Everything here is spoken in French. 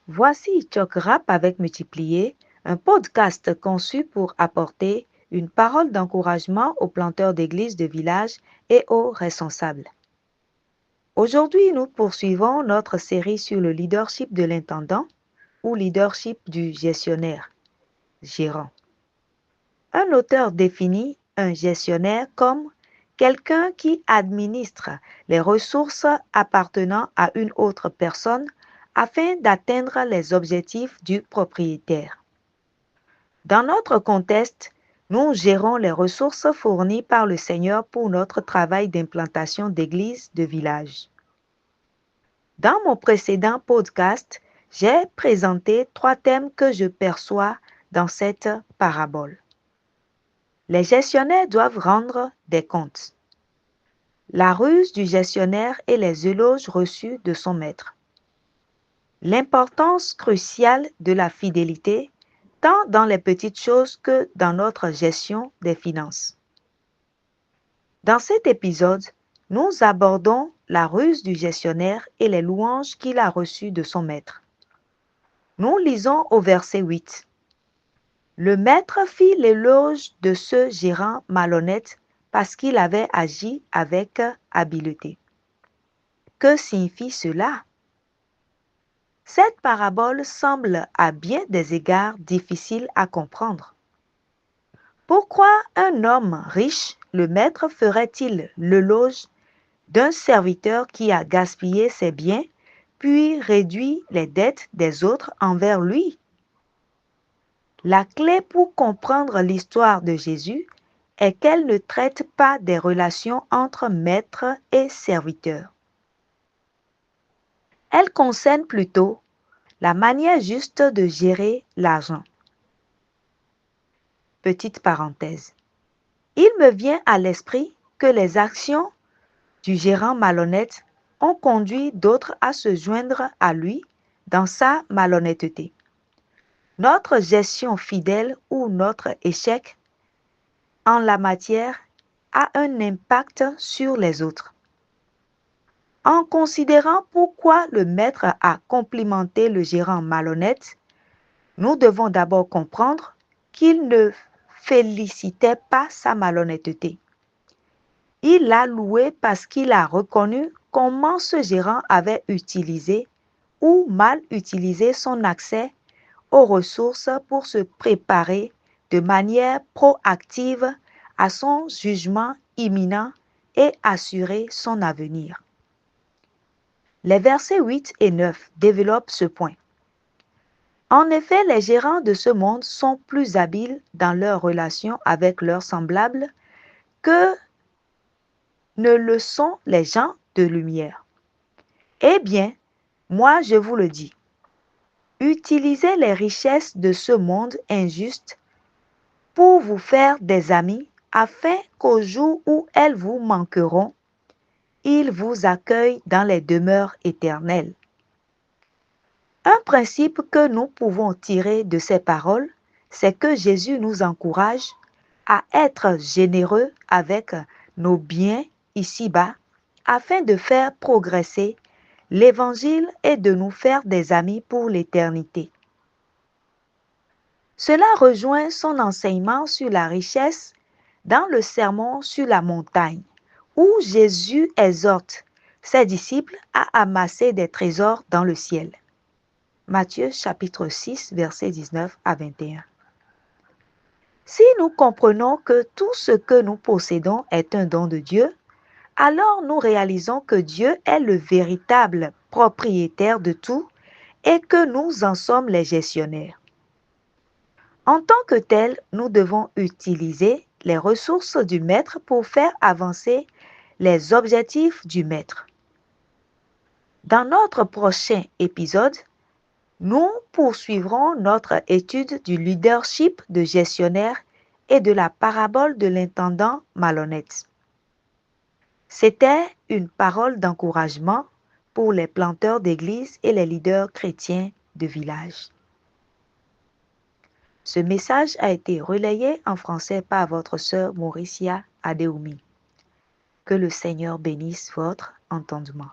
Voici Choc Rap avec Multiplié, un podcast conçu pour apporter une parole d'encouragement aux planteurs d'églises de village et aux responsables. Aujourd'hui, nous poursuivons notre série sur le leadership de l'intendant ou leadership du gestionnaire, gérant. Un auteur définit un gestionnaire comme quelqu'un qui administre les ressources appartenant à une autre personne afin d'atteindre les objectifs du propriétaire. Dans notre contexte, nous gérons les ressources fournies par le Seigneur pour notre travail d'implantation d'églises de village. Dans mon précédent podcast, j'ai présenté 3 thèmes que je perçois dans cette parabole. Les gestionnaires doivent rendre des comptes. La ruse du gestionnaire et les éloges reçus de son maître. L'importance cruciale de la fidélité, tant dans les petites choses que dans notre gestion des finances. Dans cet épisode, nous abordons la ruse du gestionnaire et les louanges qu'il a reçues de son maître. Nous lisons au verset 8. Le maître fit l'éloge de ce gérant malhonnête parce qu'il avait agi avec habileté. Que signifie cela? Cette parabole semble à bien des égards difficile à comprendre. Pourquoi un homme riche, le maître, ferait-il l'éloge d'un serviteur qui a gaspillé ses biens, puis réduit les dettes des autres envers lui? La clé pour comprendre l'histoire de Jésus est qu'elle ne traite pas des relations entre maître et serviteur. Elle concerne plutôt la manière juste de gérer l'argent. Petite parenthèse. Il me vient à l'esprit que les actions du gérant malhonnête ont conduit d'autres à se joindre à lui dans sa malhonnêteté. Notre gestion fidèle ou notre échec en la matière a un impact sur les autres. En considérant pourquoi le maître a complimenté le gérant malhonnête, nous devons d'abord comprendre qu'il ne félicitait pas sa malhonnêteté. Il l'a loué parce qu'il a reconnu comment ce gérant avait utilisé ou mal utilisé son accès aux ressources pour se préparer de manière proactive à son jugement imminent et assurer son avenir. Les versets 8 et 9 développent ce point. En effet, les gérants de ce monde sont plus habiles dans leurs relations avec leurs semblables que ne le sont les gens de lumière. Eh bien, moi je vous le dis, utilisez les richesses de ce monde injuste pour vous faire des amis afin qu'au jour où elles vous manqueront, ils vous accueillent dans les demeures éternelles. Un principe que nous pouvons tirer de ces paroles, c'est que Jésus nous encourage à être généreux avec nos biens ici-bas afin de faire progresser l'Évangile et de nous faire des amis pour l'éternité. Cela rejoint son enseignement sur la richesse dans le sermon sur la montagne, où Jésus exhorte ses disciples à amasser des trésors dans le ciel. Matthieu chapitre 6, versets 19 à 21. Si nous comprenons que tout ce que nous possédons est un don de Dieu, alors nous réalisons que Dieu est le véritable propriétaire de tout et que nous en sommes les gestionnaires. En tant que tel, nous devons utiliser les ressources du maître pour faire avancer les objectifs du maître. Dans notre prochain épisode, nous poursuivrons notre étude du leadership de gestionnaire et de la parabole de l'intendant malhonnête. C'était une parole d'encouragement pour les planteurs d'église et les leaders chrétiens de village. Ce message a été relayé en français par votre sœur Mauricia Adeoumi. Que le Seigneur bénisse votre entendement.